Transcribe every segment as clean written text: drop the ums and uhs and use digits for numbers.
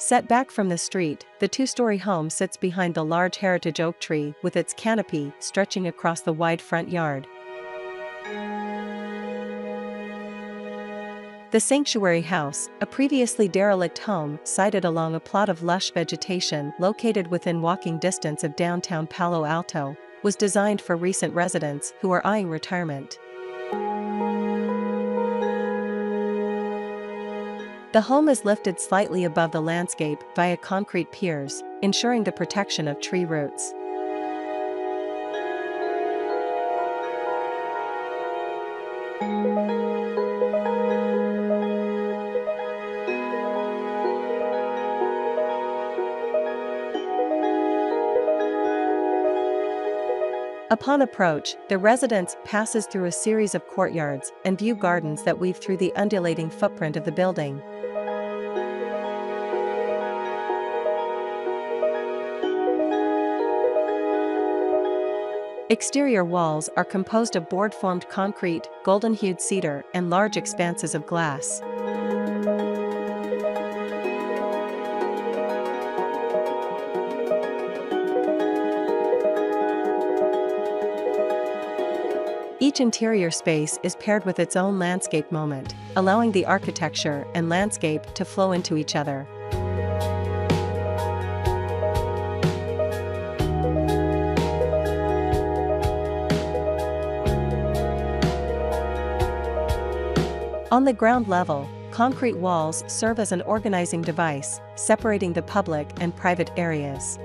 Set back from the street, the two-story home sits behind the large heritage oak tree with its canopy stretching across the wide front yard. The sanctuary house, a previously derelict home sited along a plot of lush vegetation located within walking distance of downtown Palo Alto, was designed for recent residents who are eyeing retirement. The home is lifted slightly above the landscape via concrete piers, ensuring the protection of tree roots. Upon approach, the residence passes through a series of courtyards and view gardens that weave through the undulating footprint of the building. Exterior walls are composed of board-formed concrete, golden-hued cedar, and large expanses of glass. Each interior space is paired with its own landscape moment, allowing the architecture and landscape to flow into each other. On the ground level, concrete walls serve as an organizing device, separating the public and private areas.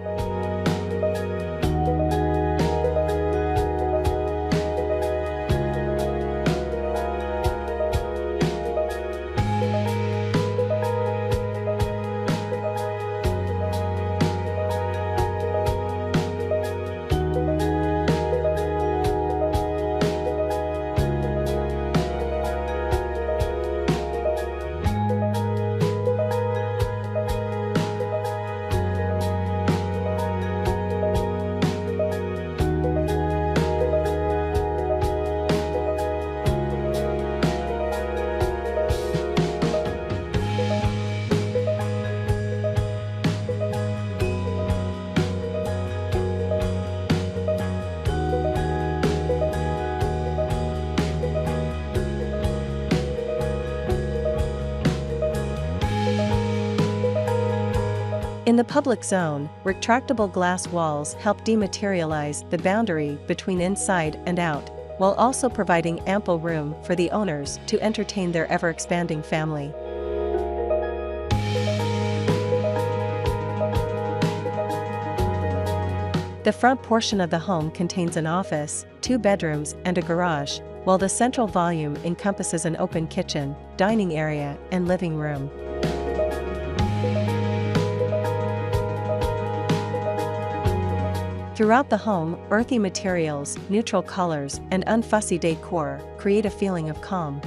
In the public zone, retractable glass walls help dematerialize the boundary between inside and out, while also providing ample room for the owners to entertain their ever-expanding family. The front portion of the home contains an office, 2 bedrooms, and a garage, while the central volume encompasses an open kitchen, dining area, and living room. Throughout the home, earthy materials, neutral colors, and unfussy decor create a feeling of calm.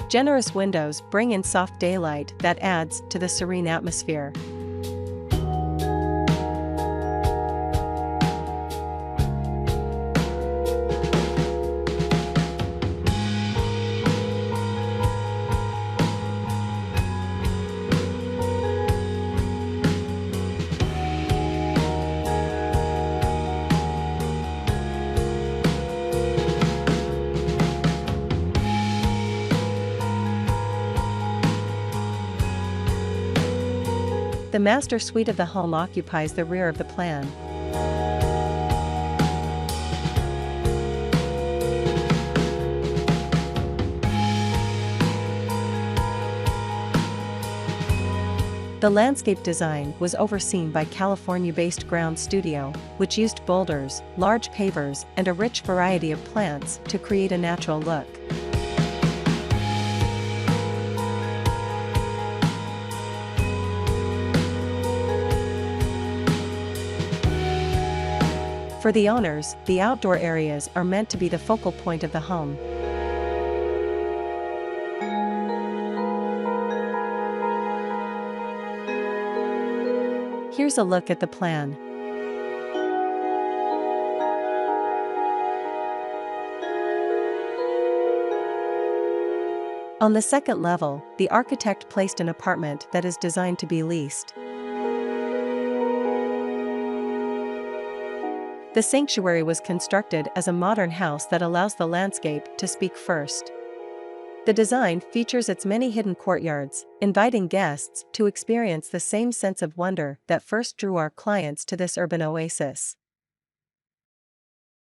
Generous windows bring in soft daylight that adds to the serene atmosphere. The master suite of the home occupies the rear of the plan. The landscape design was overseen by California-based Ground Studio, which used boulders, large pavers, and a rich variety of plants to create a natural look. For the owners, the outdoor areas are meant to be the focal point of the home. Here's a look at the plan. On the second level, the architect placed an apartment that is designed to be leased. The sanctuary was constructed as a modern house that allows the landscape to speak first. The design features its many hidden courtyards, inviting guests to experience the same sense of wonder that first drew our clients to this urban oasis.